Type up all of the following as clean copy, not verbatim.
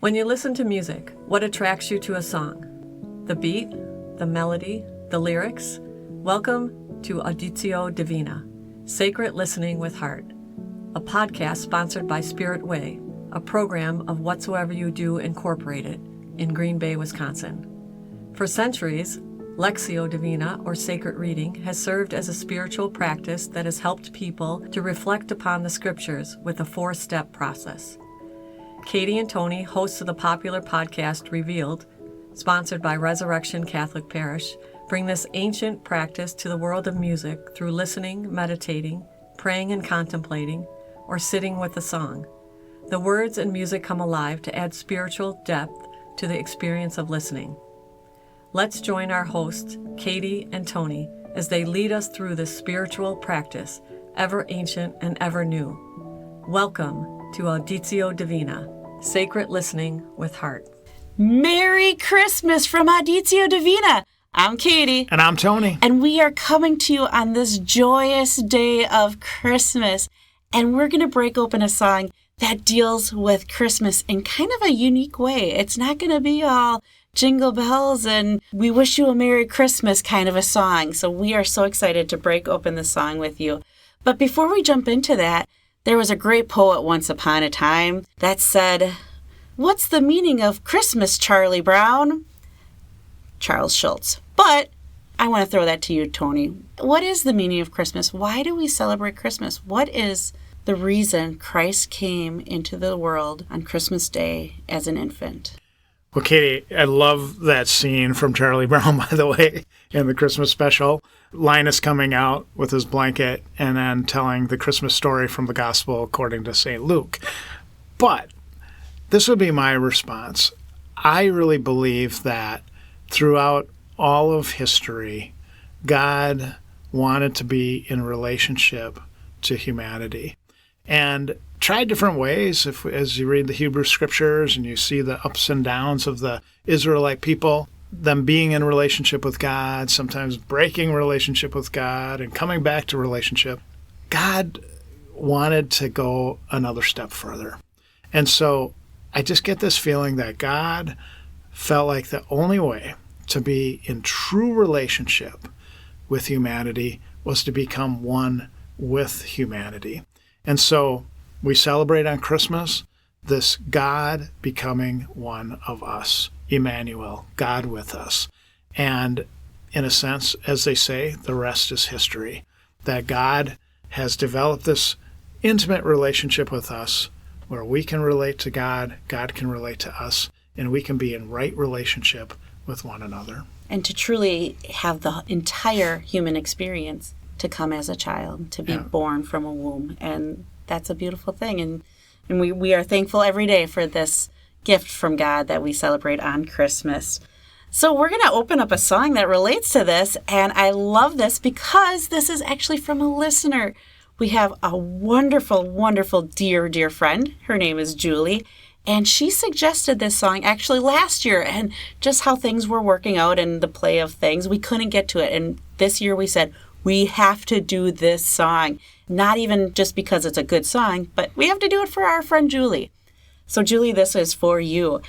When you listen to music, what attracts you to a song? The beat, the melody, the lyrics? Welcome to Auditio Divina, Sacred Listening with Heart, a podcast sponsored by Spirit Way, a program of Whatsoever You Do Incorporated in Green Bay, Wisconsin. For centuries, Lectio Divina, or sacred reading, has served as a spiritual practice that has helped people to reflect upon the scriptures with a 4-step process. Katie and Tony, hosts of the popular podcast Revealed, sponsored by Resurrection Catholic Parish, bring this ancient practice to the world of music through listening, meditating, praying and contemplating, or sitting with a song. The words and music come alive to add spiritual depth to the experience of listening. Let's join our hosts, Katie and Tony, as they lead us through this spiritual practice, ever ancient and ever new. Welcome to Auditio Divina, Sacred Listening with Heart. Merry Christmas from Auditio Divina. I'm Katie. And I'm Tony. And we are coming to you on this joyous day of Christmas. And we're going to break open a song that deals with Christmas in kind of a unique way. It's not going to be all jingle bells and we wish you a Merry Christmas kind of a song. So we are so excited to break open the song with you. But before we jump into that, there was a great poet once upon a time that said, "What's the meaning of Christmas, Charlie Brown?" Charles Schulz. But I want to throw that to you, Tony. What is the meaning of Christmas? Why do we celebrate Christmas? What is the reason Christ came into the world on Christmas Day as an infant? Well, Katie, I love that scene from Charlie Brown, by the way, in the Christmas special. Linus coming out with his blanket and then telling the Christmas story from the Gospel according to St. Luke. But this would be my response. I really believe that throughout all of history, God wanted to be in relationship to humanity and tried different ways. As you read the Hebrew scriptures and you see the ups and downs of the Israelite people, them being in relationship with God, sometimes breaking relationship with God and coming back to relationship, God wanted to go another step further. And so I just get this feeling that God felt like the only way to be in true relationship with humanity was to become one with humanity. And so we celebrate on Christmas this God becoming one of us, Emmanuel, God with us. And in a sense, as they say, the rest is history, that God has developed this intimate relationship with us where we can relate to God, God can relate to us, and we can be in right relationship with one another. And to truly have the entire human experience to come as a child, to be born from a womb. And that's a beautiful thing. And we are thankful every day for this gift from God that we celebrate on Christmas. So we're going to open up a song that relates to this. And I love this because this is actually from a listener. We have a wonderful, wonderful, dear, dear friend. Her name is Julie. And she suggested this song actually last year, and just how things were working out and the play of things, we couldn't get to it. And this year we said, we have to do this song. Not even just because it's a good song, but we have to do it for our friend Julie. So Julie, this is for you.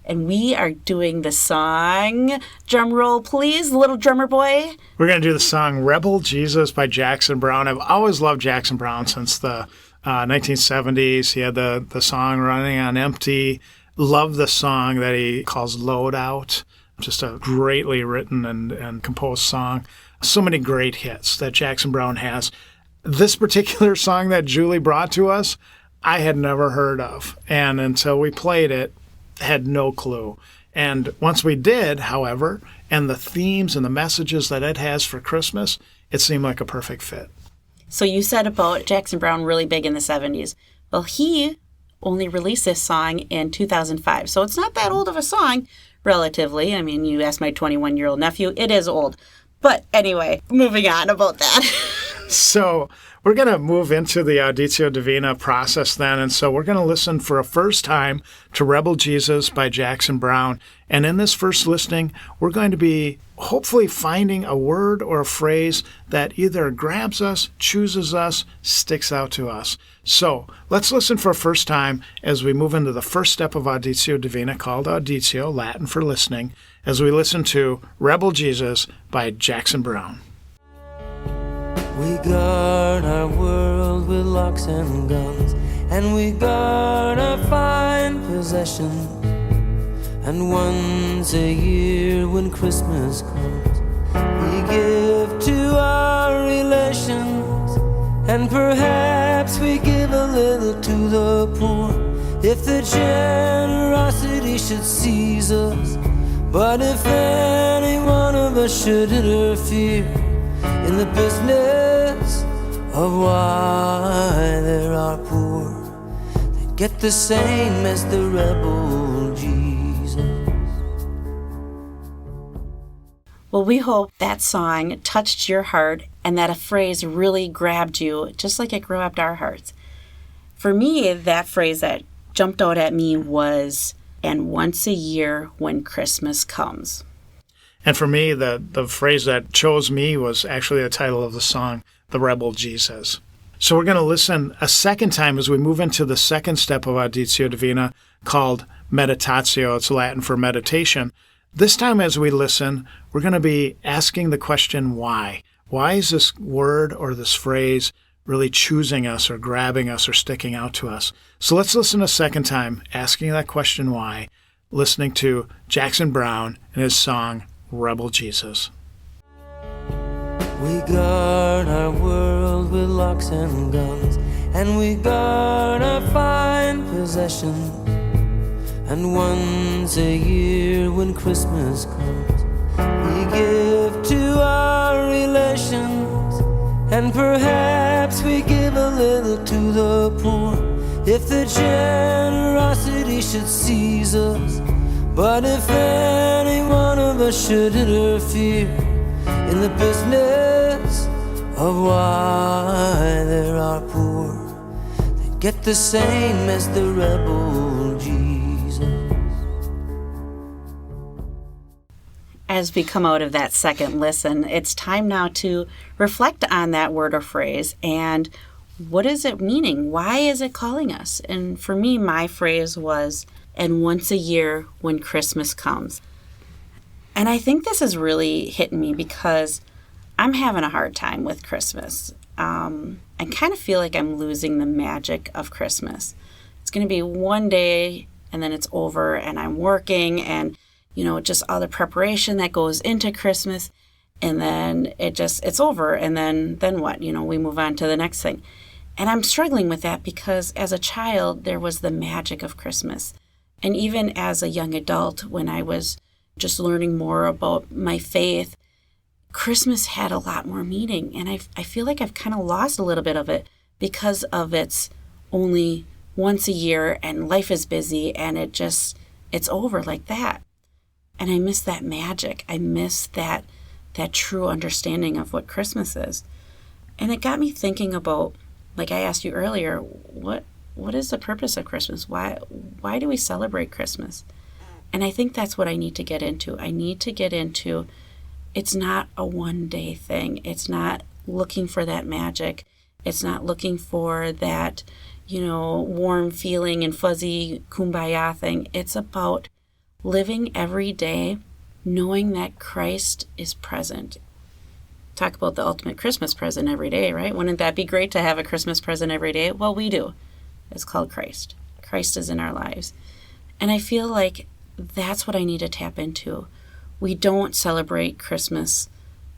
And we are doing the song, drum roll please, little drummer boy. We're going to do the song Rebel Jesus by Jackson Browne. I've always loved Jackson Browne since the 1970s. He had the song Running on Empty. Love the song that he calls Load Out. Just a greatly written and composed song. So many great hits that Jackson Browne has. This particular song that Julie brought to us, I had never heard of. And until we played it, had no clue. And once we did, however, and the themes and the messages that it has for Christmas, it seemed like a perfect fit. So you said about Jackson Browne really big in the 70s. Well, he only released this song in 2005. So it's not that old of a song, relatively. I mean, you asked my 21-year-old nephew, it is old. But anyway, moving on about that. So we're going to move into the Auditio Divina process then. And so we're going to listen for a first time to Rebel Jesus by Jackson Browne. And in this first listening, we're going to be hopefully finding a word or a phrase that either grabs us, chooses us, sticks out to us. So let's listen for a first time as we move into the first step of Auditio Divina, called Auditio, Latin for listening, as we listen to Rebel Jesus by Jackson Browne. We guard our world with locks and guns, and we guard our fine possessions. And once a year when Christmas comes, we give to our relations, and perhaps we give a little to the poor, if the generosity should seize us. But if any one of us should interfere in the business of why there are poor, they get the same as the rebel Jesus. Well, we hope that song touched your heart and that a phrase really grabbed you, just like it grabbed our hearts. For me, that phrase that jumped out at me was, "And once a year when Christmas comes." And for me, the phrase that chose me was actually the title of the song, The Rebel Jesus. So we're going to listen a second time as we move into the second step of Auditio Divina, called meditatio. It's Latin for meditation. This time as we listen, we're going to be asking the question, why? Why is this word or this phrase really choosing us or grabbing us or sticking out to us? So let's listen a second time, asking that question, why, listening to Jackson Browne and his song, Rebel Jesus. We guard our world with locks and guns, and we guard our fine possessions. And once a year when Christmas comes, we give to our relations, and perhaps we give a little to the poor, if the generosity should seize us. But if any one of us should interfere in the business of why there are poor, they get the same as the rebel Jesus. As we come out of that second listen, it's time now to reflect on that word or phrase and what is it meaning? Why is it calling us? And for me, my phrase was, "And once a year when Christmas comes." And I think this is really hitting me because I'm having a hard time with Christmas. I kind of feel like I'm losing the magic of Christmas. It's going to be one day and then it's over and I'm working and, just all the preparation that goes into Christmas. And then it's over. And then what? We move on to the next thing. And I'm struggling with that because as a child, there was the magic of Christmas. And even as a young adult, when I was just learning more about my faith, Christmas had a lot more meaning. And I feel like I've kind of lost a little bit of it because of it's only once a year and life is busy and it's over like that. And I miss that magic. I miss that true understanding of what Christmas is. And it got me thinking about, like I asked you earlier, what is the purpose of Christmas? Why do we celebrate Christmas? And I think that's what I need to get into. I need to get into, it's not a one-day thing. It's not looking for that magic. It's not looking for that, warm feeling and fuzzy kumbaya thing. It's about living every day knowing that Christ is present. Talk about the ultimate Christmas present every day, right? Wouldn't that be great to have a Christmas present every day? Well, we do. It's called Christ. Christ is in our lives. And I feel like that's what I need to tap into. We don't celebrate Christmas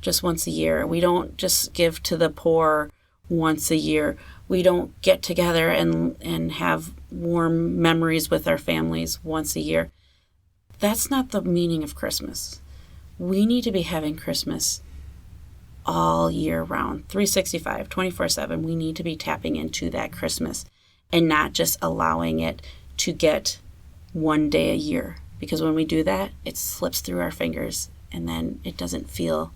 just once a year. We don't just give to the poor once a year. We don't get together and have warm memories with our families once a year. That's not the meaning of Christmas. We need to be having Christmas all year round, 365, 24/7. We need to be tapping into that Christmas and not just allowing it to get one day a year. Because when we do that, it slips through our fingers and then it doesn't feel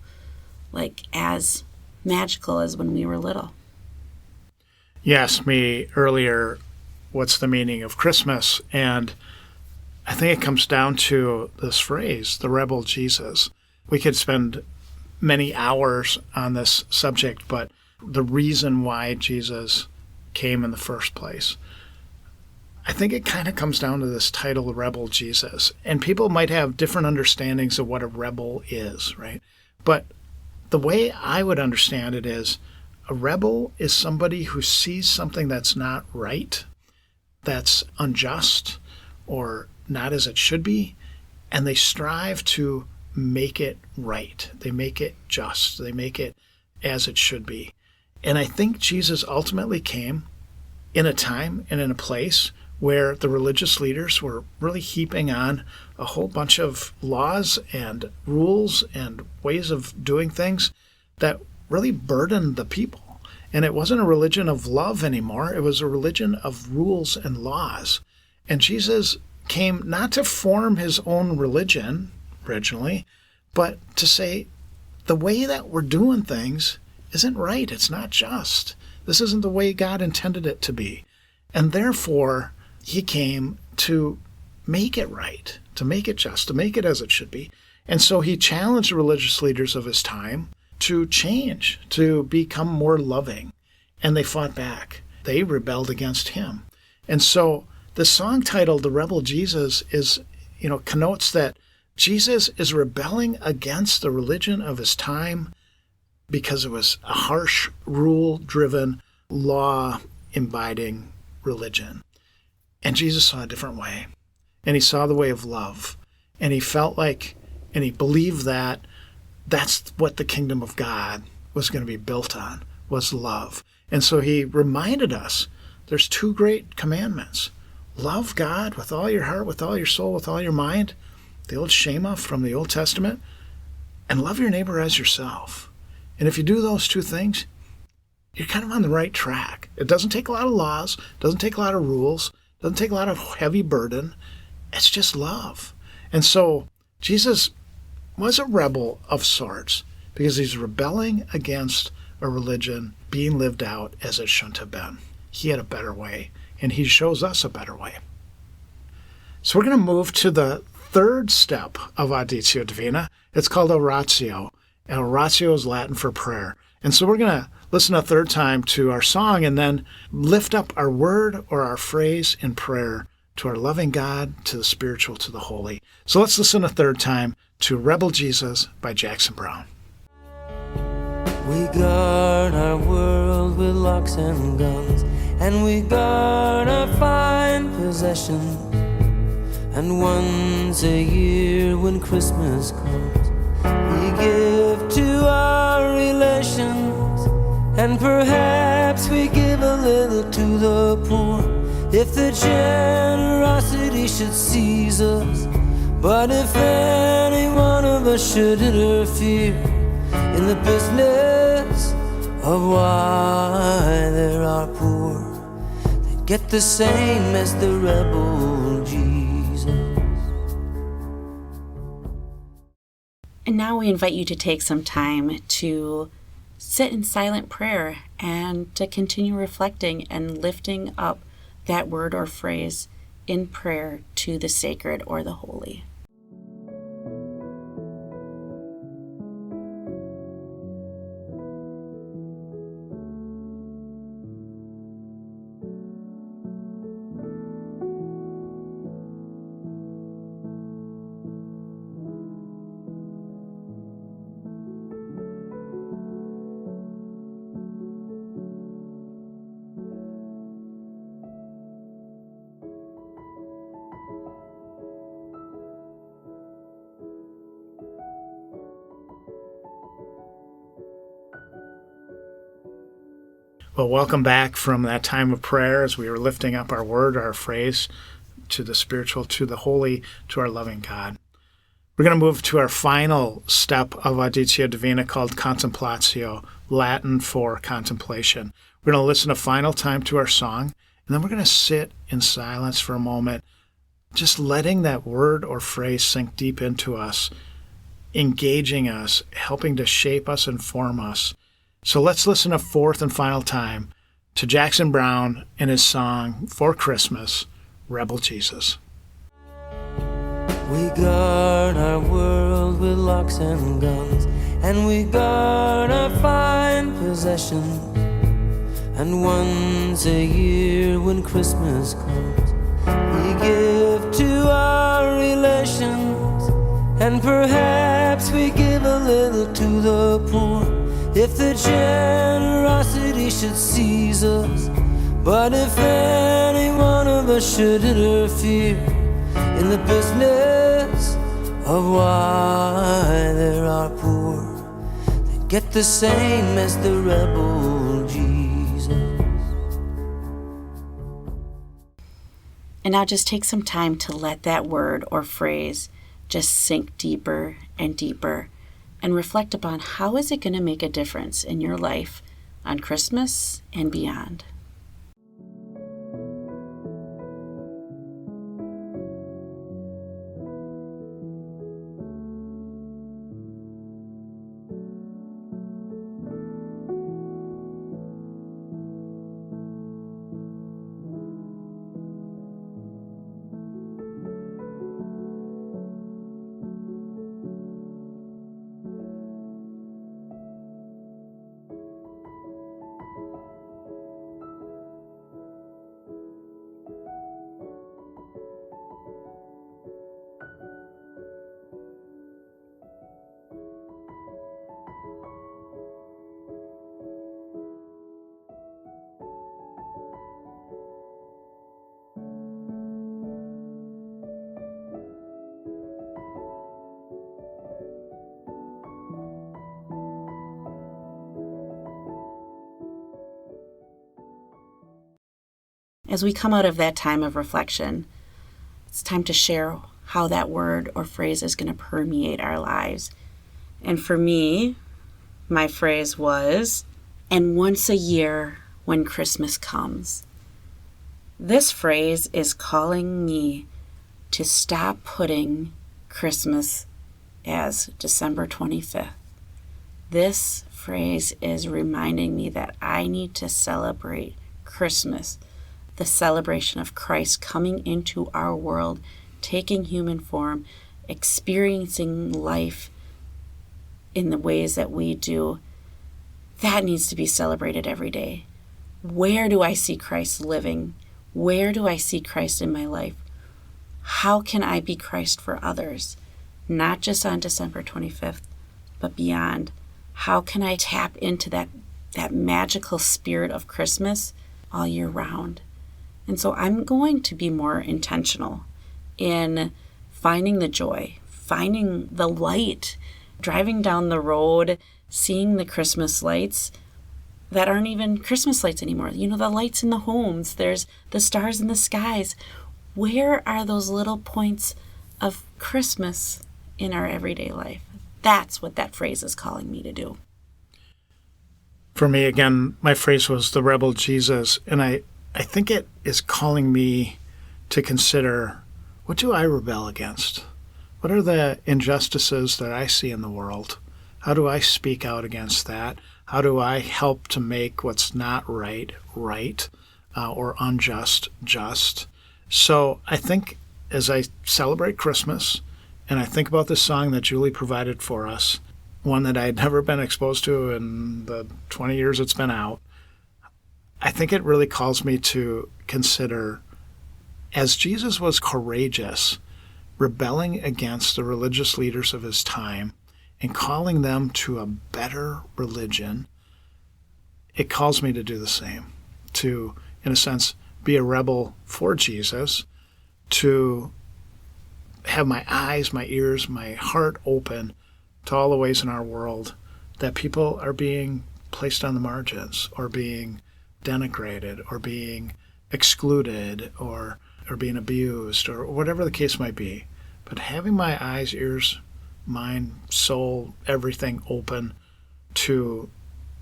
like as magical as when we were little. You asked me earlier, what's the meaning of Christmas? And I think it comes down to this phrase, the rebel Jesus. We could spend many hours on this subject, but the reason why Jesus came in the first place, I think it kind of comes down to this title, Rebel Jesus. And people might have different understandings of what a rebel is, right? But the way I would understand it is a rebel is somebody who sees something that's not right, that's unjust, or not as it should be, and they strive to make it right. They make it just. They make it as it should be. And I think Jesus ultimately came in a time and in a place where the religious leaders were really heaping on a whole bunch of laws and rules and ways of doing things that really burdened the people. And it wasn't a religion of love anymore. It was a religion of rules and laws. And Jesus came not to form his own religion originally, but to say the way that we're doing things isn't right. It's not just. This isn't the way God intended it to be. And therefore, he came to make it right, to make it just, to make it as it should be. And so he challenged the religious leaders of his time to change, to become more loving. And they fought back. They rebelled against him. And so the song titled The Rebel Jesus is, connotes that Jesus is rebelling against the religion of his time because it was a harsh, rule-driven, law-abiding religion. And Jesus saw a different way. And he saw the way of love. And he felt like, and he believed that that's what the kingdom of God was going to be built on, was love. And so he reminded us there's two great commandments. Love God with all your heart, with all your soul, with all your mind, the old Shema from the Old Testament, and love your neighbor as yourself. And if you do those two things, you're kind of on the right track. It doesn't take a lot of laws, doesn't take a lot of rules, doesn't take a lot of heavy burden. It's just love. And so Jesus was a rebel of sorts because he's rebelling against a religion being lived out as it shouldn't have been. He had a better way, and he shows us a better way. So we're going to move to the third step of Auditio Divina. It's called Oratio, and Oratio is Latin for prayer. And so we're going to listen a third time to our song and then lift up our word or our phrase in prayer to our loving God, to the spiritual, to the holy. So let's listen a third time to Rebel Jesus by Jackson Browne. We guard our world with locks and guns, and we guard our fine possessions. And once a year when Christmas comes, we give to our relations, and perhaps we give a little to the poor, if the generosity should seize us. But if any one of us should interfere in the business of why there are poor, they get the same as the rebel Jesus. And now we invite you to take some time to sit in silent prayer and to continue reflecting and lifting up that word or phrase in prayer to the sacred or the holy. Well, welcome back from that time of prayer as we were lifting up our word, our phrase, to the spiritual, to the holy, to our loving God. We're going to move to our final step of Auditio Divina called Contemplatio, Latin for contemplation. We're going to listen a final time to our song, and then we're going to sit in silence for a moment, just letting that word or phrase sink deep into us, engaging us, helping to shape us and form us, So let's listen a fourth and final time to Jackson Browne and his song for Christmas, Rebel Jesus. We guard our world with locks and guns, and we guard our fine possessions. And once a year when Christmas comes, we give to our relations, and perhaps we give a little to the poor, if the generosity should seize us. But if any one of us should interfere in the business of why there are poor, they get the same as the rebel Jesus. And now just take some time to let that word or phrase just sink deeper and deeper, and reflect upon how is it going to make a difference in your life on Christmas and beyond. As we come out of that time of reflection, it's time to share how that word or phrase is going to permeate our lives. And for me, my phrase was, and once a year when Christmas comes. This phrase is calling me to stop putting Christmas as December 25th. This phrase is reminding me that I need to celebrate Christmas, the celebration of Christ coming into our world, taking human form, experiencing life in the ways that we do. That needs to be celebrated every day. Where do I see Christ living? Where do I see Christ in my life? How can I be Christ for others? Not just on December 25th, but beyond. How can I tap into that magical spirit of Christmas all year round? And so I'm going to be more intentional in finding the joy, finding the light, driving down the road, seeing the Christmas lights that aren't even Christmas lights anymore. You know, the lights in the homes, there's the stars in the skies. Where are those little points of Christmas in our everyday life? That's what that phrase is calling me to do. For me, again, my phrase was the rebel Jesus, and I think it is calling me to consider, what do I rebel against? What are the injustices that I see in the world? How do I speak out against that? How do I help to make what's not right, or unjust, just? So I think as I celebrate Christmas, and I think about this song that Julie provided for us, one that I had never been exposed to in the 20 years it's been out, I think it really calls me to consider, as Jesus was courageous, rebelling against the religious leaders of his time and calling them to a better religion, it calls me to do the same, to, in a sense, be a rebel for Jesus, to have my eyes, my ears, my heart open to all the ways in our world that people are being placed on the margins, or being denigrated, or being excluded, or being abused, or whatever the case might be. But having my eyes, ears, mind, soul, everything open to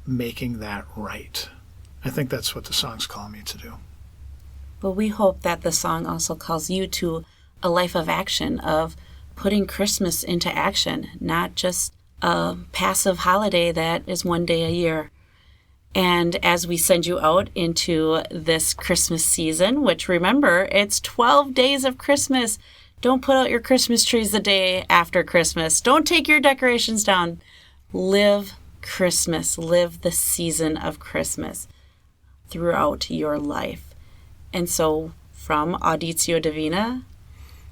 making that right. I think that's what the song's calling me to do. Well, we hope that the song also calls you to a life of action, of putting Christmas into action, not just a passive holiday that is one day a year. And as we send you out into this Christmas season, which remember, it's 12 days of Christmas. Don't put out your Christmas trees the day after Christmas. Don't take your decorations down. Live Christmas. Live the season of Christmas throughout your life. And so from Auditio Divina,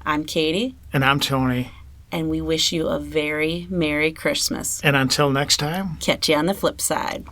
I'm Katie. And I'm Tony. And we wish you a very Merry Christmas. And until next time, Catch you on the flip side.